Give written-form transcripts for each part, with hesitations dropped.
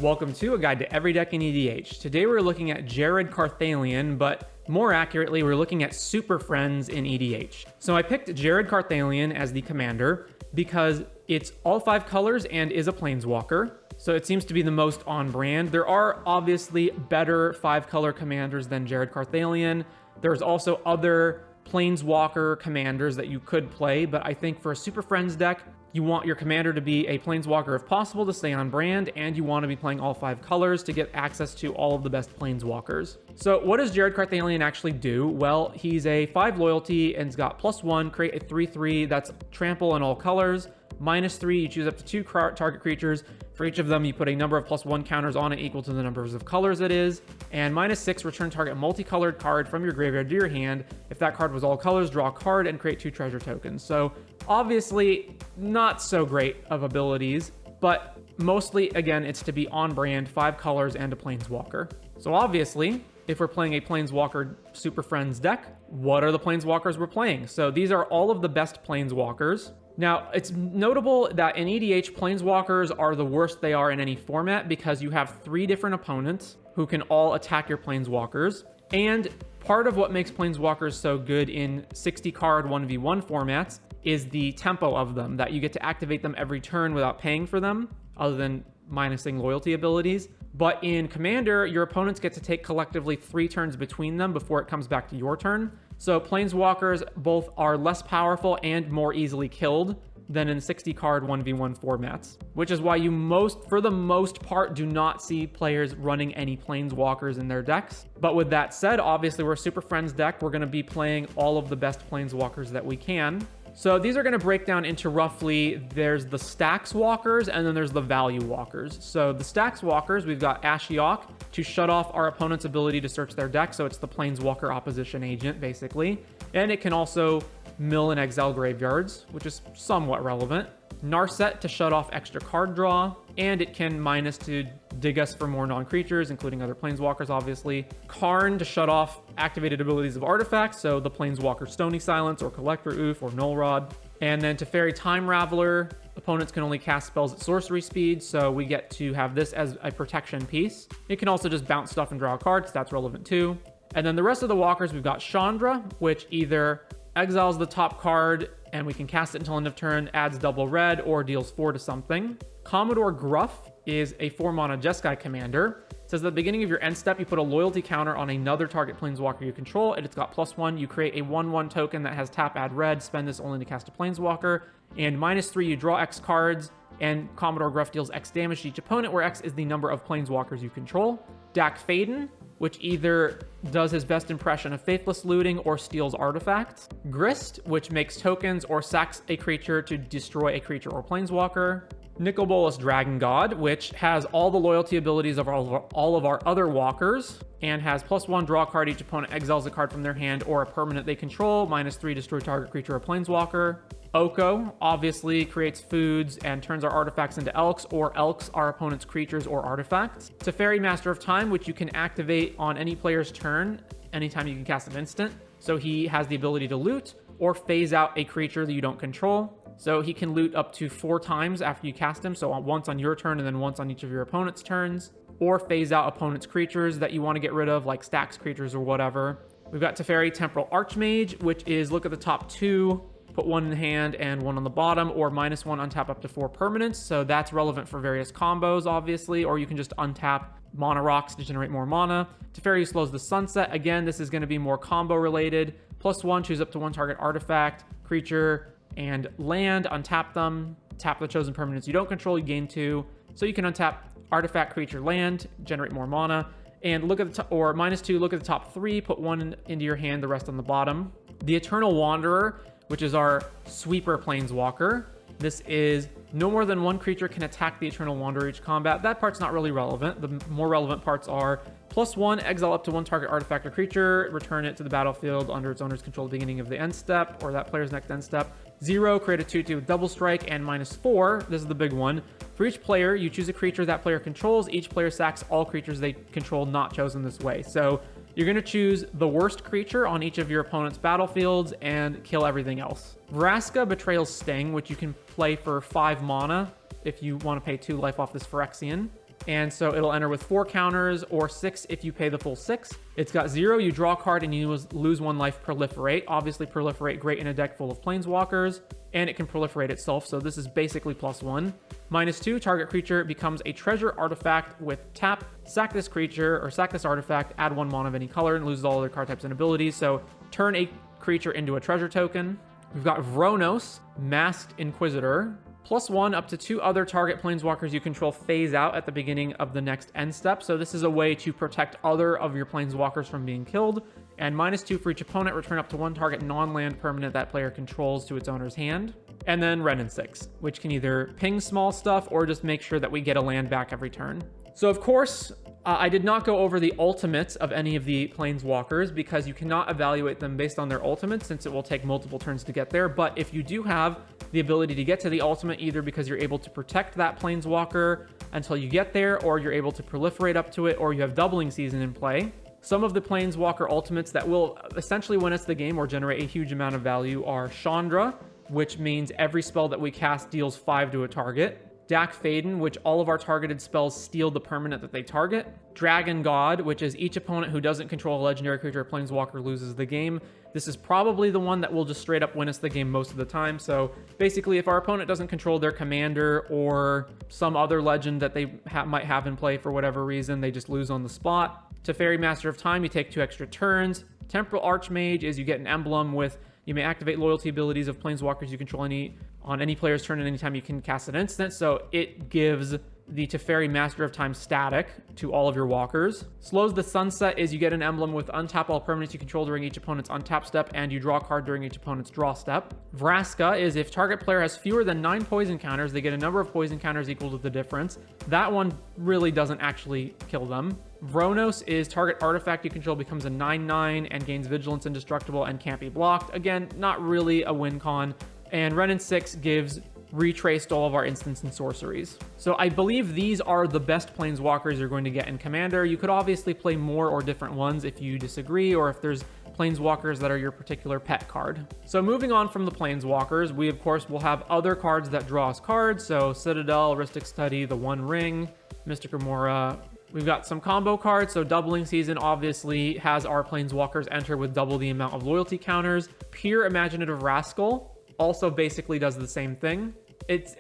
Welcome to A Guide to Every Deck in EDH. Today we're looking at Carthalion, but more accurately, we're looking at Superfriends in EDH. So I picked Carthalion as the commander because it's all 5 colors and is a planeswalker. So it seems to be the most on brand. There are obviously better 5-color commanders than Carthalion. There's also other planeswalker commanders that you could play, but I think for a Super Friends deck, you want your commander to be a planeswalker if possible to stay on brand, and you want to be playing all 5 colors to get access to all of the best planeswalkers. So what does Carthalion actually do? Well, he's a 5 loyalty and he's got +1, create a 3/3 that's trample in all colors. -3, you choose up to 2 target creatures. For each of them, you put a number of +1 counters on it equal to the numbers of colors it is. And -6, return target multicolored card from your graveyard to your hand. If that card was all colors, draw a card and create 2 treasure tokens. So obviously not so great of abilities, but mostly, again, it's to be on brand, 5 colors and a planeswalker. So obviously, if we're playing a planeswalker Super Friends deck, what are the planeswalkers we're playing? So these are all of the best planeswalkers. Now, it's notable that in EDH, planeswalkers are the worst they are in any format because you have 3 different opponents who can all attack your planeswalkers. And part of what makes planeswalkers so good in 60-card 1v1 formats is the tempo of them, that you get to activate them every turn without paying for them, other than minusing loyalty abilities. But in Commander, your opponents get to take collectively 3 turns between them before it comes back to your turn. So planeswalkers both are less powerful and more easily killed than in 60-card 1v1 formats, which is why you for the most part, do not see players running any planeswalkers in their decks. But with that said, obviously we're a Super Friends deck. We're going to be playing all of the best planeswalkers that we can. So these are going to break down into roughly, there's the stacks walkers and then there's the value walkers. So the stacks walkers, we've got Ashiok to shut off our opponent's ability to search their deck. So it's the planeswalker opposition agent, basically. And it can also mill and exile graveyards, which is somewhat relevant. Narset to shut off extra card draw, and it can minus to dig us for more non-creatures, including other planeswalkers, obviously. Karn to shut off activated abilities of artifacts, so the planeswalker Stony Silence or Collector Oof or Null Rod. And then to Fairy Time Raveler, opponents can only cast spells at sorcery speed, so we get to have this as a protection piece. It can also just bounce stuff and draw a card, so that's relevant too. And then the rest of the walkers, we've got Chandra, which either exiles the top card and we can cast it until end of turn, adds double red, or deals 4 to something. Commodore Gruff is a 4-mana Jeskai commander. It says at the beginning of your end step, you put a loyalty counter on another target planeswalker you control, and it's got +1. You create a 1/1 token that has tap, add red, spend this only to cast a planeswalker, and -3, you draw X cards, and Commodore Gruff deals X damage to each opponent, where X is the number of planeswalkers you control. Dak Faden, which either does his best impression of Faithless Looting or steals artifacts. Grist, which makes tokens or sacks a creature to destroy a creature or planeswalker. Nicol Bolas Dragon God, which has all the loyalty abilities of all of our other walkers, and has +1, draw a card, each opponent exiles a card from their hand or a permanent they control, -3, destroy target creature or planeswalker. Oko obviously creates foods and turns our artifacts into Elks, or Elks our opponent's creatures or artifacts. Teferi, Master of Time, which you can activate on any player's turn anytime you can cast an instant. So he has the ability to loot or phase out a creature that you don't control. So he can loot up to 4 times after you cast him, so once on your turn and then once on each of your opponent's turns. Or phase out opponent's creatures that you want to get rid of, like stacks creatures or whatever. We've got Teferi, Temporal Archmage, which is look at the top 2, put 1 in the hand and 1 on the bottom, or -1 untap up to 4 permanents. So that's relevant for various combos, obviously, or you can just untap mana rocks to generate more mana. Teferi slows the sunset. Again, this is going to be more combo related. +1, choose up to 1 target artifact, creature, and land, untap them. Tap the chosen permanents you don't control, you gain 2. So you can untap artifact, creature, land, generate more mana. And look at the top, or -2, look at the top 3, put 1 into your hand, the rest on the bottom. The Eternal Wanderer, which is our sweeper planeswalker. This is no more than 1 creature can attack the Eternal Wanderer each combat. That part's not really relevant. The more relevant parts are +1, exile up to 1 target artifact or creature, return it to the battlefield under its owner's control at the beginning of the end step, or that player's next end step. 0, create a 2/2 with double strike, and -4, this is the big one. For each player, you choose a creature that player controls. Each player sacks all creatures they control not chosen this way. So you're going to choose the worst creature on each of your opponent's battlefields and kill everything else. Vraska, Betrayal's Sting, which you can play for 5 mana if you want to pay 2 life off this Phyrexian. and so it'll enter with 4 counters or 6 if you pay the full 6. It's got 0, you draw a card and you lose 1 life. Proliferate. Obviously Proliferate great in a deck full of planeswalkers, and it can proliferate itself, so this is basically +1. -2, target creature becomes a treasure artifact with tap. Sack this creature or sack this artifact, add 1 mana of any color, and loses all other card types and abilities. So turn a creature into a treasure token. We've got Vronos, Masked Inquisitor. +1 up to 2 other target planeswalkers you control phase out at the beginning of the next end step. So this is a way to protect other of your planeswalkers from being killed. And -2 for each opponent, return up to 1 target non-land permanent that player controls to its owner's hand. And then Wrenn and 6, which can either ping small stuff or just make sure that we get a land back every turn. So of course, I did not go over the ultimates of any of the planeswalkers because you cannot evaluate them based on their ultimates since it will take multiple turns to get there. But if you do have the ability to get to the ultimate, either because you're able to protect that planeswalker until you get there, or you're able to proliferate up to it, or you have doubling season in play. Some of the planeswalker ultimates that will essentially win us the game or generate a huge amount of value are Chandra, which means every spell that we cast deals 5 to a target. Dak Faden, which all of our targeted spells steal the permanent that they target. Dragon God, which is each opponent who doesn't control a legendary creature or planeswalker loses the game. This is probably the one that will just straight up win us the game most of the time. So basically, if our opponent doesn't control their commander or some other legend that they might have in play for whatever reason, they just lose on the spot. Teferi, Master of Time, you take 2 extra turns. Temporal Archmage is you get an emblem with, you may activate loyalty abilities of planeswalkers you control on any player's turn, and anytime you can cast an instant. So it gives the Teferi Master of Time static to all of your walkers. Slows the Sunset is you get an emblem with untap all permanents you control during each opponent's untap step, and you draw a card during each opponent's draw step. Vraska is if target player has fewer than 9 poison counters, they get a number of poison counters equal to the difference. That one really doesn't actually kill them. Vronos is target artifact you control becomes a 9/9 and gains vigilance indestructible and can't be blocked. Again, not really a win con. And Wrenn and 6 gives retraced all of our instants and sorceries. So I believe these are the best planeswalkers you're going to get in Commander. You could obviously play more or different ones if you disagree, or if there's planeswalkers that are your particular pet card. So moving on from the planeswalkers, we of course will have other cards that draw us cards. So Citadel, Rhystic Study, the One Ring, Mystic Remora. We've got some combo cards, so Doubling Season obviously has our planeswalkers enter with double the amount of loyalty counters. Pure Imaginative Rascal also basically does the same thing.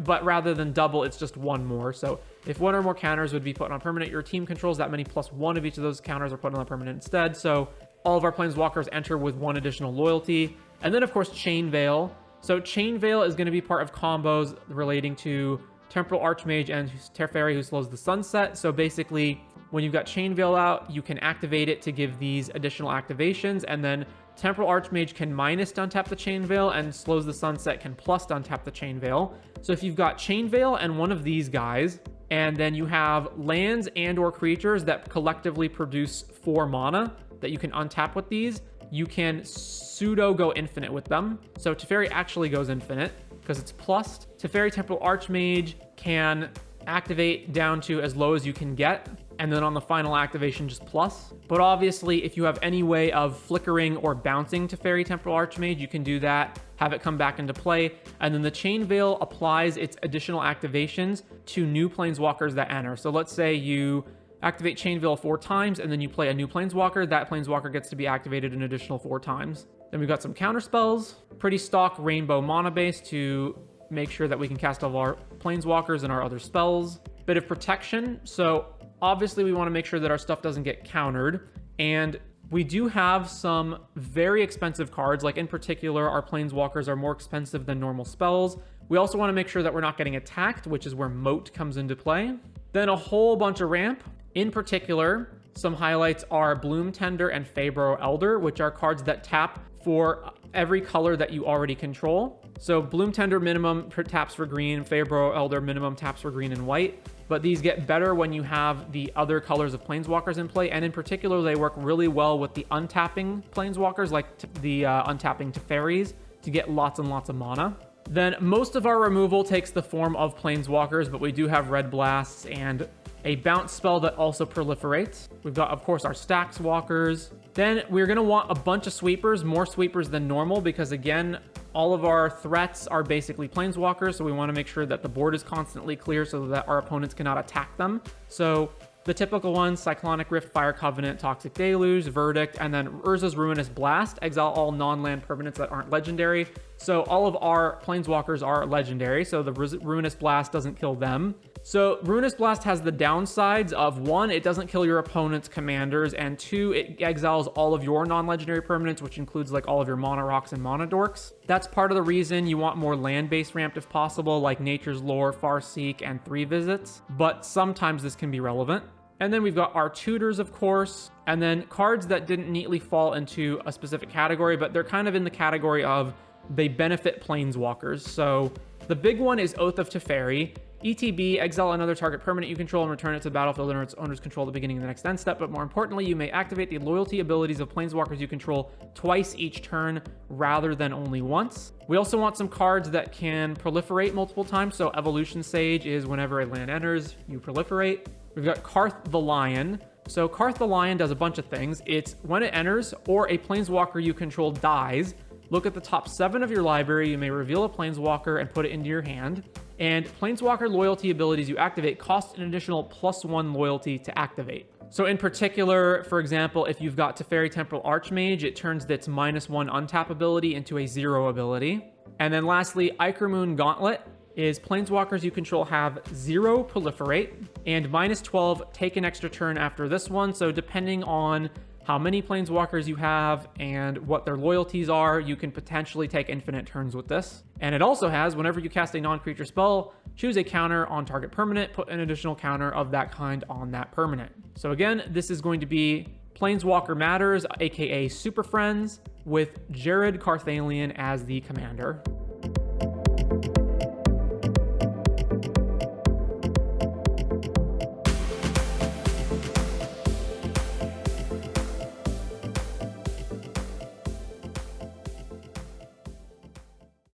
But rather than double, it's just 1 more. So if 1 or more counters would be put on permanent, your team controls that many +1 of each of those counters are put on the permanent instead. So all of our planeswalkers enter with 1 additional loyalty. And then of course Chain Veil. So Chain Veil is going to be part of combos relating to Temporal Archmage and Teferi, who slows the Sunset. So basically, when you've got Chain Veil out, you can activate it to give these additional activations, and then Temporal Archmage can minus to untap the Chain Veil, and Slows the Sunset can plus to untap the Chain Veil. So if you've got Chain Veil and one of these guys, and then you have lands and or creatures that collectively produce 4 mana that you can untap with these, you can pseudo go infinite with them. So Teferi actually goes infinite because it's plussed. Teferi Temporal Archmage can activate down to as low as you can get, and then on the final activation just plus. But obviously, if you have any way of flickering or bouncing Teferi Temporal Archmage, you can do that, have it come back into play, and then the Chain Veil applies its additional activations to new planeswalkers that enter. So let's say you activate Chain Veil 4 times, and then you play a new planeswalker. That planeswalker gets to be activated an additional 4 times. Then we've got some counter spells. Pretty stock rainbow mana base to make sure that we can cast all of our planeswalkers and our other spells. Bit of protection. So obviously we want to make sure that our stuff doesn't get countered. And we do have some very expensive cards. Like in particular, our planeswalkers are more expensive than normal spells. We also want to make sure that we're not getting attacked, which is where Moat comes into play. Then a whole bunch of ramp. In particular, some highlights are Bloom Tender and Fabro Elder, which are cards that tap for every color that you already control. So Bloom Tender minimum taps for green, Fabro Elder minimum taps for green and white. But these get better when you have the other colors of planeswalkers in play, and in particular, they work really well with the untapping planeswalkers, like the untapping Teferis, to get lots and lots of mana. Then most of our removal takes the form of planeswalkers, but we do have Red Blasts and a bounce spell that also proliferates. We've got, of course, our Stax Walkers. Then we're going to want a bunch of sweepers, more sweepers than normal, because again, All of our threats are basically planeswalkers, so we want to make sure that the board is constantly clear so that our opponents cannot attack them. So the typical ones: Cyclonic Rift, Fire Covenant, Toxic Deluge, Verdict, and then Urza's Ruinous Blast. Exile all non-land permanents that aren't legendary. So all of our planeswalkers are legendary, so the Ruinous Blast doesn't kill them. So Ruinous Blast has the downsides of: 1, it doesn't kill your opponent's commanders, and 2, it exiles all of your non-legendary permanents, which includes like all of your Mono Rocks and Mono Dorks. That's part of the reason you want more land-based ramped if possible, like Nature's Lore, Farseek, and 3 Visits, but sometimes this can be relevant. And then we've got our tutors, of course, and then cards that didn't neatly fall into a specific category, but they're kind of in the category of they benefit planeswalkers. So the big one is Oath of Teferi. ETB, exile another target permanent you control and return it to the battlefield under its owner's control at the beginning of the next end step. But more importantly, you may activate the loyalty abilities of planeswalkers you control twice each turn rather than only once. We also want some cards that can proliferate multiple times. So Evolution Sage is whenever a land enters, you proliferate. We've got Karth the Lion. So Karth the Lion does a bunch of things. It's when it enters or a planeswalker you control dies, look at the top 7 of your library. You may reveal a planeswalker and put it into your hand. And planeswalker loyalty abilities you activate cost an additional +1 loyalty to activate. So in particular, for example, if you've got Teferi Temporal Archmage, it turns its -1 untap ability into a 0 ability. And then lastly, Ichormoon Gauntlet is planeswalkers you control have 0 proliferate and -12 take an extra turn after this one. So depending on how many planeswalkers you have and what their loyalties are, you can potentially take infinite turns with this. And it also has, whenever you cast a non-creature spell, choose a counter on target permanent, put an additional counter of that kind on that permanent. So again, this is going to be Planeswalker Matters, aka Super Friends, with Jared Carthalion as the commander.